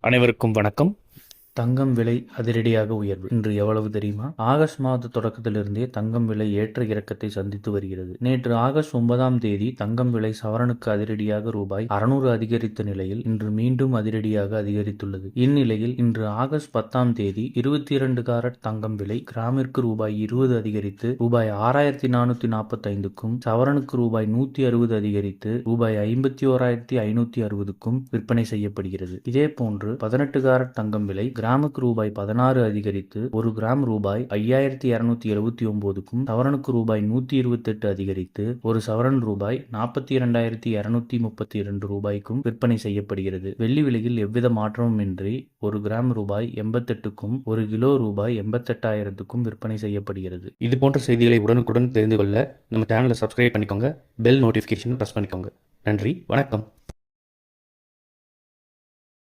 அனைவருக்கும் வணக்கம். தங்கம் விலை அதிரடியாக உயர்வு இன்று எவ்வளவு தெரியுமா? ஆகஸ்ட் மாத தொடக்கத்திலிருந்தே தங்கம் விலை ஏற்ற இறக்கத்தை சந்தித்து வருகிறது. நேற்று ஆகஸ்ட் 9ஆம் தேதி தங்கம் விலை சவரனுக்கு அதிரடியாக ரூபாய் 600 அதிகரித்த நிலையில் இன்று மீண்டும் அதிரடியாக அதிகரித்துள்ளது. இந்நிலையில் இன்று ஆகஸ்ட் 10ஆம் தேதி 22 காரட் தங்கம் விலை கிராமிற்கு ரூபாய் 20 அதிகரித்து ரூபாய் 6445க்கும் சவரனுக்கு ரூபாய் 160 அதிகரித்து ரூபாய் 51560க்கும் விற்பனை செய்யப்படுகிறது. இதேபோன்று 18 காரட் தங்கம் விலை கிராமுக்கு ரூபாய் 16 அதிகரித்து 1 கிராம் ரூபாய் 5279க்கும் சவரனுக்கு ரூபாய் 128 அதிகரித்து 1 சவரன் ரூபாய் 42232 ரூபாய்க்கும் விற்பனை செய்யப்படுகிறது. வெள்ளி விலையில் எவ்வித மாற்றமும் இன்றி 1 கிராம் ரூபாய் 88க்கும் 1 கிலோ ரூபாய் 88,000க்கும் விற்பனை செய்யப்படுகிறது. இது போன்ற செய்திகளை உடனுக்குடன் தெரிந்து கொள்ள நம்ம சேனலை சப்ஸ்கிரைப் பண்ணிக்கோங்க. பெல் நோட்டிஃபிகேஷன் பிரஸ் பண்ணிக்கோங்க. நன்றி, வணக்கம்.